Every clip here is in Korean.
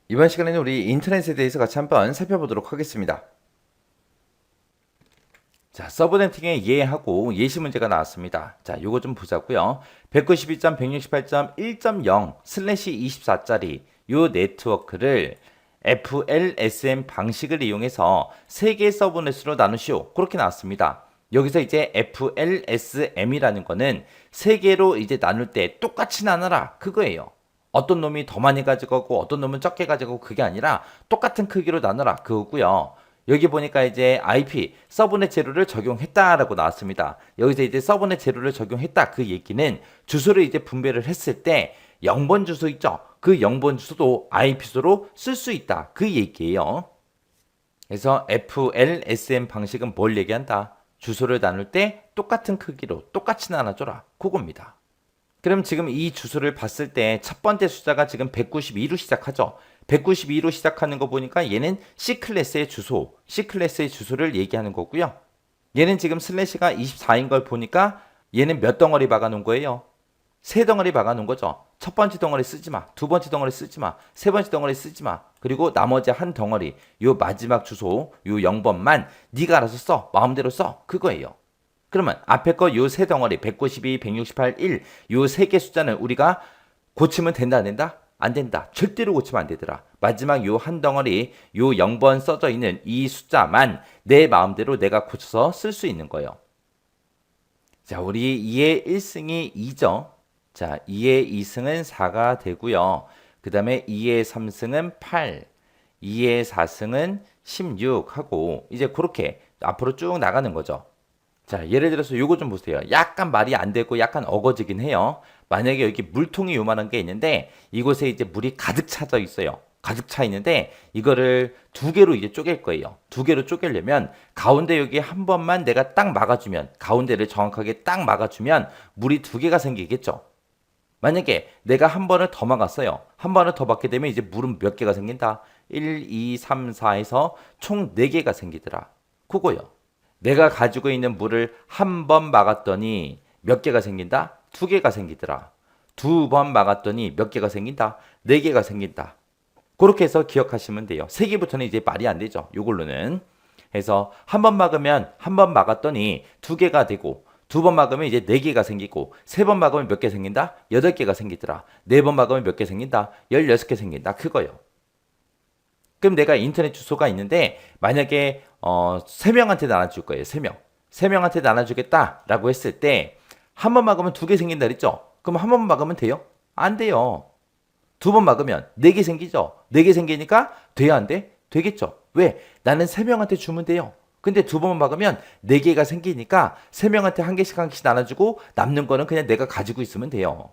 이번 시간에는 우리 인터넷에 대해서 같이 한번 살펴보도록 하겠습니다. 자, 서브네팅에 예하고 예시 문제가 나왔습니다. 자, 요거 좀 보자고요. 192.168.1.0 슬래시 24짜리 요 네트워크를 FLSM 방식을 이용해서 3개의 서브넷으로 나누시오. 그렇게 나왔습니다. 여기서 이제 FLSM이라는 거는 3개로 이제 나눌 때 똑같이 나눠라. 그거예요. 어떤 놈이 더 많이 가져가고 어떤 놈은 적게 가져가고 그게 아니라 똑같은 크기로 나눠라. 그거고요. 여기 보니까 이제 IP 서브넷 제로를 적용했다라고 나왔습니다. 여기서 이제 서브넷 제로를 적용했다 그 얘기는 주소를 이제 분배를 했을 때 0번 주소 있죠? 그 0번 주소도 IP소로 쓸 수 있다 그 얘기예요. 그래서 FLSM 방식은 뭘 얘기한다? 주소를 나눌 때 똑같은 크기로 똑같이 나눠줘라 그겁니다. 그럼 지금 이 주소를 봤을 때 첫 번째 숫자가 지금 192로 시작하죠. 192로 시작하는 거 보니까 얘는 C클래스의 주소, C클래스의 주소를 얘기하는 거고요. 얘는 지금 슬래시가 24인 걸 보니까 얘는 몇 덩어리 박아놓은 거예요? 세 덩어리 박아놓은 거죠. 첫 번째 덩어리 쓰지 마, 두 번째 덩어리 쓰지 마, 세 번째 덩어리 쓰지 마. 그리고 나머지 한 덩어리, 요 마지막 주소, 요 0번만 네가 알아서 써, 마음대로 써. 그거예요. 그러면 앞에 거 요 세 덩어리 192, 168, 1 요 세 개 숫자는 우리가 고치면 된다 안 된다? 안 된다. 절대로 고치면 안 되더라. 마지막 요 한 덩어리 요 0번 써져 있는 이 숫자만 내 마음대로 내가 고쳐서 쓸 수 있는 거예요. 자, 우리 2의 1승이 2죠. 자, 2의 2승은 4가 되고요. 그 다음에 2의 3승은 8, 2의 4승은 16 하고 이제 그렇게 앞으로 쭉 나가는 거죠. 자, 예를 들어서 요거 좀 보세요. 약간 말이 안 되고 약간 어거지긴 해요. 만약에 여기 물통이 요만한 게 있는데 이곳에 이제 물이 가득 차져 있어요. 가득 차 있는데 이거를 두 개로 이제 쪼갤 거예요. 두 개로 쪼개려면 가운데 여기 한 번만 내가 딱 막아주면 가운데를 정확하게 딱 막아주면 물이 두 개가 생기겠죠. 만약에 내가 한 번을 더 막았어요. 한 번을 더 막게 되면 이제 물은 몇 개가 생긴다? 1, 2, 3, 4에서 총 4개가 생기더라. 그거요. 내가 가지고 있는 물을 한 번 막았더니 몇 개가 생긴다? 2개가 생기더라. 두 번 막았더니 몇 개가 생긴다? 4개가 생긴다. 그렇게 해서 기억하시면 돼요. 3개부터는 이제 말이 안 되죠. 요걸로는. 해서 한 번 막으면 한 번 막았더니 2개가 되고 두 번 막으면 이제 4개가 생기고 세 번 막으면 몇 개 생긴다? 8개가 생기더라. 네 번 막으면 몇 개 생긴다? 16개 생긴다. 그거요. 그럼 내가 인터넷 주소가 있는데 만약에 3명한테 나눠줄 거예요. 3명. 3명한테 나눠주겠다라고 했을 때 한 번 막으면 2개 생긴다 그랬죠? 그럼 한 번 막으면 돼요? 안 돼요. 두 번 막으면 4개 생기죠? 4개 생기니까 돼야 안 돼? 되겠죠? 왜? 나는 3명한테 주면 돼요. 근데 두 번 막으면 4개가 생기니까 3명한테 한 개씩 한 개씩 나눠주고 남는 거는 그냥 내가 가지고 있으면 돼요.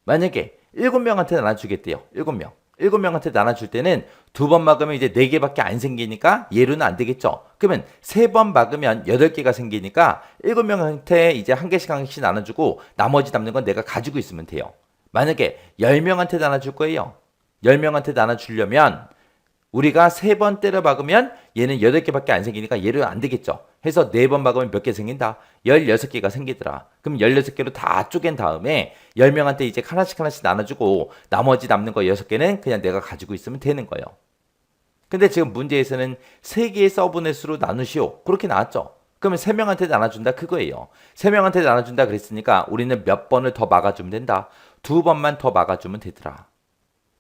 만약에 7명한테 나눠주겠대요. 7명. 7명한테 나눠줄 때는 두 번 막으면 이제 4개밖에 안 생기니까 예로는 안 되겠죠. 그러면 3번 막으면 8개가 생기니까 7명한테 이제 한 개씩 한 개씩 나눠주고 나머지 남는 건 내가 가지고 있으면 돼요. 만약에 10명한테 나눠줄 거예요. 10명한테 나눠주려면 우리가 3번 때려 박으면 얘는 8개밖에 안 생기니까 얘를 안 되겠죠. 해서 4번 박으면 몇 개 생긴다? 16개가 생기더라. 그럼 16개로 다 쪼갠 다음에 10명한테 이제 하나씩 하나씩 나눠주고 나머지 남는 거 6개는 그냥 내가 가지고 있으면 되는 거예요. 근데 지금 문제에서는 3개의 서브넷으로 나누시오. 그렇게 나왔죠. 그러면 3명한테 나눠준다 그거예요. 3명한테 나눠준다 그랬으니까 우리는 몇 번을 더 막아주면 된다. 2번만 더 막아주면 되더라.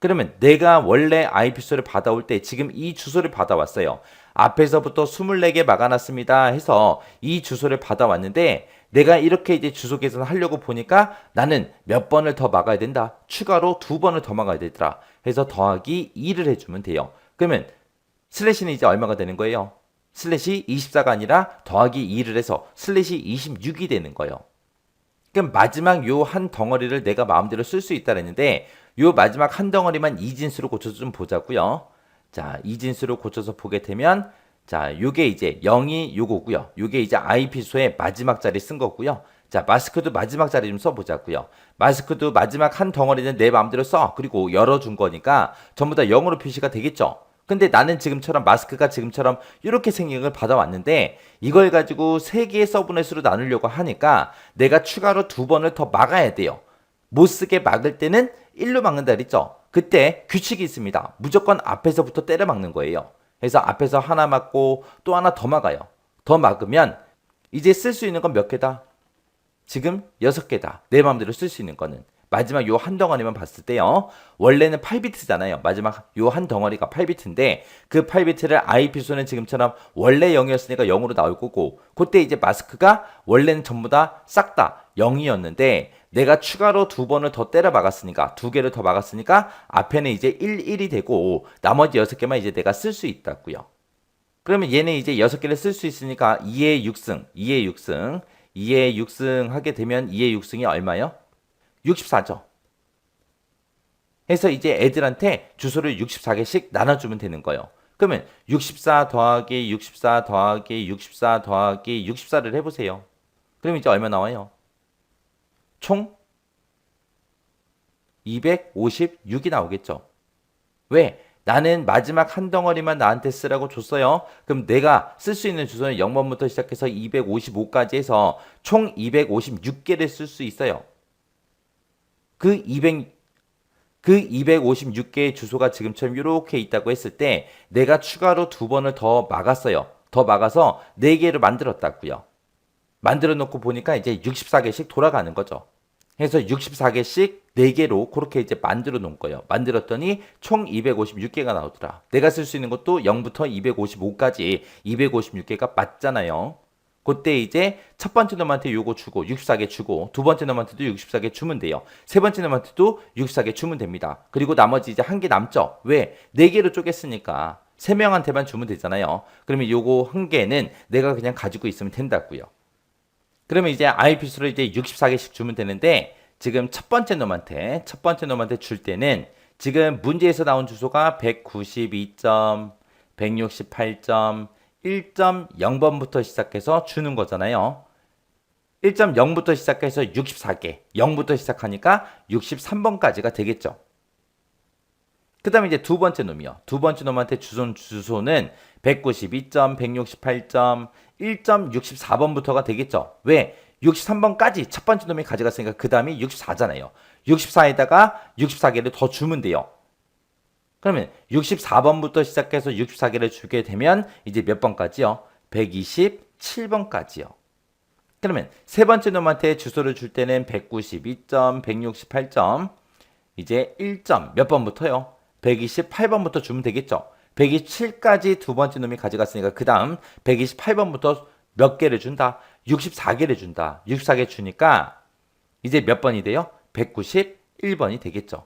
그러면 내가 원래 IP소를 받아올 때 지금 이 주소를 받아왔어요. 앞에서부터 24개 막아놨습니다 해서 이 주소를 받아왔는데 내가 이렇게 이제 주소 계산하려고 보니까 나는 몇 번을 더 막아야 된다. 추가로 2번을 더 막아야 되더라. 해서 더하기 2를 해주면 돼요. 그러면 슬래시는 이제 얼마가 되는 거예요? 슬래시 24가 아니라 더하기 2를 해서 슬래시 26이 되는 거예요. 그럼 마지막 요 한 덩어리를 내가 마음대로 쓸 수 있다 그랬는데 요 마지막 한 덩어리만 이진수로 고쳐서 좀 보자고요. 자, 이진수로 고쳐서 보게 되면 자, 요게 이제 0이 요거고요. 요게 이제 IP소의 마지막 자리 쓴 거고요. 자, 마스크도 마지막 자리 좀 써보자고요. 마스크도 마지막 한 덩어리는 내 마음대로 써. 그리고 열어준 거니까 전부 다 0으로 표시가 되겠죠. 근데 나는 지금처럼 마스크가 지금처럼 이렇게 생긴 걸 받아왔는데 이걸 가지고 3개의 서브넷으로 나누려고 하니까 내가 추가로 2번을 더 막아야 돼요. 못 쓰게 막을 때는 1로 막는다 그랬죠. 그때 규칙이 있습니다. 무조건 앞에서부터 때려 막는 거예요. 그래서 앞에서 하나 막고 또 하나 더 막아요. 더 막으면 이제 쓸 수 있는 건 몇 개다? 지금 6개다. 내 마음대로 쓸 수 있는 거는. 마지막 요 한 덩어리만 봤을 때요. 원래는 8비트잖아요. 마지막 요 한 덩어리가 8비트인데 그 8비트를 IP수는 지금처럼 원래 0이었으니까 0으로 나올 거고 그때 이제 마스크가 원래는 전부 다 싹 다 0이었는데 내가 추가로 두 번을 더 때려 막았으니까 두 개를 더 막았으니까 앞에는 이제 1, 1이 되고 나머지 6개만 이제 내가 쓸 수 있다고요. 그러면 얘는 이제 6개를 쓸 수 있으니까 2의 6승, 2의 6승, 2의 6승 하게 되면 2의 6승이 얼마요? 64죠. 해서 이제 애들한테 주소를 64개씩 나눠주면 되는 거예요. 그러면 64 더하기 64 더하기 64 더하기 64를 해보세요. 그러면 이제 얼마 나와요? 총 256이 나오겠죠. 왜? 나는 마지막 한 덩어리만 나한테 쓰라고 줬어요. 그럼 내가 쓸 수 있는 주소는 0번부터 시작해서 255까지 해서 총 256개를 쓸 수 있어요. 그 256개의 주소가 지금처럼 이렇게 있다고 했을 때 내가 추가로 두 번을 더 막았어요. 더 막아서 4개를 만들었다고요. 만들어 놓고 보니까 이제 64개씩 돌아가는 거죠. 해서 64개씩 4개로 그렇게 이제 만들어 놓은 거예요. 만들었더니 총 256개가 나오더라. 내가 쓸 수 있는 것도 0부터 255까지 256개가 맞잖아요. 그때 이제 첫 번째 놈한테 요거 주고 64개 주고 두 번째 놈한테도 64개 주면 돼요. 세 번째 놈한테도 64개 주면 됩니다. 그리고 나머지 이제 한 개 남죠. 왜? 4개로 쪼갰으니까 3명한테만 주면 되잖아요. 그러면 요거 한 개는 내가 그냥 가지고 있으면 된다고요. 그러면 이제 IP수를 이제 64개씩 주면 되는데 지금 첫 번째 놈한테 줄 때는 지금 문제에서 나온 주소가 192점, 168점, 1.0번부터 시작해서 주는 거잖아요. 1.0부터 시작해서 64개, 0부터 시작하니까 63번까지가 되겠죠. 그 다음에 이제 두 번째 놈이요. 두 번째 놈한테 주소는 192점, 168점, 1.64번부터가 되겠죠. 왜? 63번까지 첫 번째 놈이 가져갔으니까 그 다음이 64잖아요. 64에다가 64개를 더 주면 돼요. 그러면 64번부터 시작해서 64개를 주게 되면 이제 몇 번까지요? 127번까지요. 그러면 세 번째 놈한테 주소를 줄 때는 192점, 168점, 이제 1점 몇 번부터요? 128번부터 주면 되겠죠. 127까지 두 번째 놈이 가져갔으니까 그 다음 128번부터 몇 개를 준다? 64개를 준다. 64개 주니까 이제 몇 번이 돼요? 191번이 되겠죠.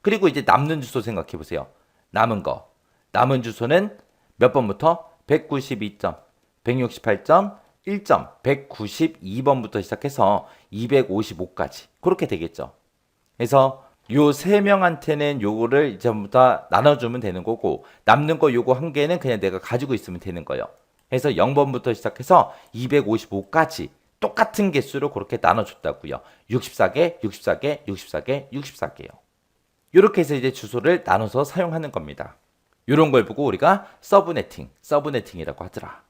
그리고 이제 남는 주소 생각해 보세요. 남은 거. 남은 주소는 몇 번부터? 192점, 168점, 1점, 192번부터 시작해서 255까지. 그렇게 되겠죠. 그래서 요 세 명한테는 요거를 전부 다 나눠주면 되는 거고 남는 거 요거 한 개는 그냥 내가 가지고 있으면 되는 거예요. 그래서 0번부터 시작해서 255까지 똑같은 개수로 그렇게 나눠줬다고요. 64개, 64개, 64개, 64개요. 이렇게 해서 이제 주소를 나눠서 사용하는 겁니다. 이런 걸 보고 우리가 서브네팅이라고 하더라.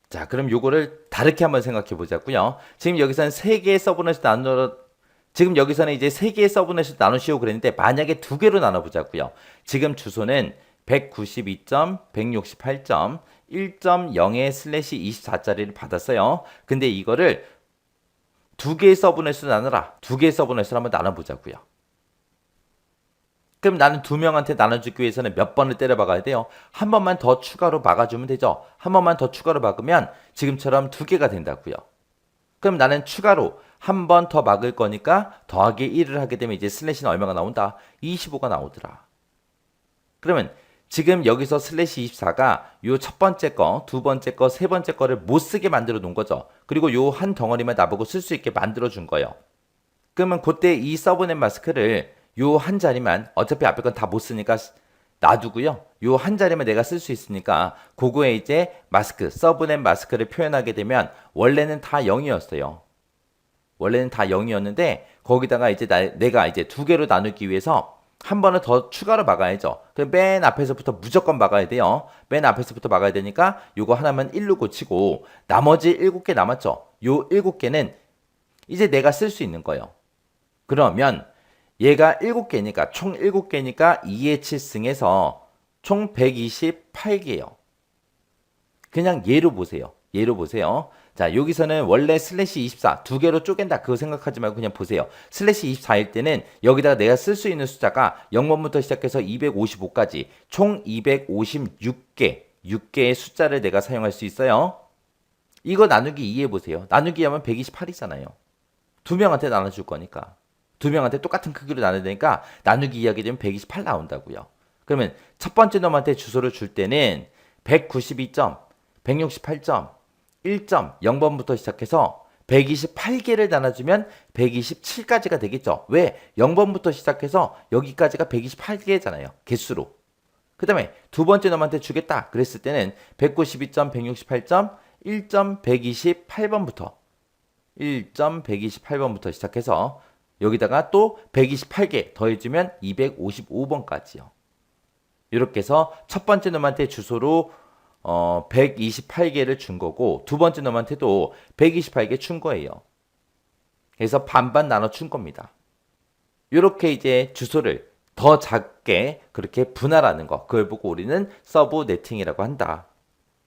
자, 그럼 요거를 다르게 한번 생각해 보자고요. 지금 여기서는 3개의 서브넷을 지금 여기서는 이제 3개의 서브넷을 나누시오 그랬는데 만약에 2개로 나눠보자고요. 지금 주소는 192점, 168점, 1.0의 슬래시 24짜리를 받았어요. 근데 이거를 2개의 서브넷으로 나누라. 2개의 서브넷으로 한번 나눠보자고요. 그럼 나는 2명한테 나눠주기 위해서는 몇 번을 때려 박아야 돼요? 한 번만 더 추가로 막아주면 되죠. 한 번만 더 추가로 막으면 지금처럼 2개가 된다고요. 그럼 나는 추가로 한 번 더 막을 거니까 더하기 1을 하게 되면 이제 슬래시는 얼마가 나온다? 25가 나오더라. 그러면 지금 여기서 슬래시 24가 요 첫 번째 거, 두 번째 거, 세 번째 거를 못 쓰게 만들어 놓은 거죠. 그리고 요 한 덩어리만 나보고 쓸 수 있게 만들어 준 거예요. 그러면 그때 이 서브넷 마스크를 요 한 자리만 어차피 앞에 건 다 못 쓰니까 놔두고요. 요 한 자리만 내가 쓸 수 있으니까 그거에 이제 마스크, 서브넷 마스크를 표현하게 되면 원래는 다 0이었어요. 원래는 다 0이었는데 거기다가 이제 내가 이제 2개로 나누기 위해서 한 번을 더 추가로 막아야죠. 그럼 맨 앞에서부터 무조건 막아야 돼요. 맨 앞에서부터 막아야 되니까 요거 하나만 1로 고치고 나머지 7개 남았죠. 요 7개는 이제 내가 쓸 수 있는 거예요. 그러면 얘가 7개니까 총 7개니까 2의 7승에서 총 128개예요. 그냥 예로 보세요. 예로 보세요. 자, 여기서는 원래 슬래시 24 두 개로 쪼갠다. 그거 생각하지 말고 그냥 보세요. 슬래시 24일 때는 여기다가 내가 쓸 수 있는 숫자가 0번부터 시작해서 255까지 총 256개, 6개의 숫자를 내가 사용할 수 있어요. 이거 나누기 2 해보세요. 나누기 하면 128이잖아요. 두 명한테 나눠줄 거니까. 두 명한테 똑같은 크기로 나눠야 되니까 나누기 2 하게 되면 128 나온다고요. 그러면 첫 번째 놈한테 주소를 줄 때는 192점, 168점, 1점, 0번부터 시작해서 128개를 나눠주면 127까지가 되겠죠. 왜? 0번부터 시작해서 여기까지가 128개잖아요. 개수로. 그 다음에 두 번째 놈한테 주겠다. 그랬을 때는 192점, 168점, 1점, 128번부터 1.128번부터 시작해서 여기다가 또 128개 더해주면 255번까지요. 이렇게 해서 첫 번째 놈한테 주소로 128개를 준 거고 두 번째 놈한테도 128개 준 거예요. 그래서 반반 나눠 준 겁니다. 이렇게 이제 주소를 더 작게 그렇게 분할하는 거, 그걸 보고 우리는 서브 네팅이라고 한다.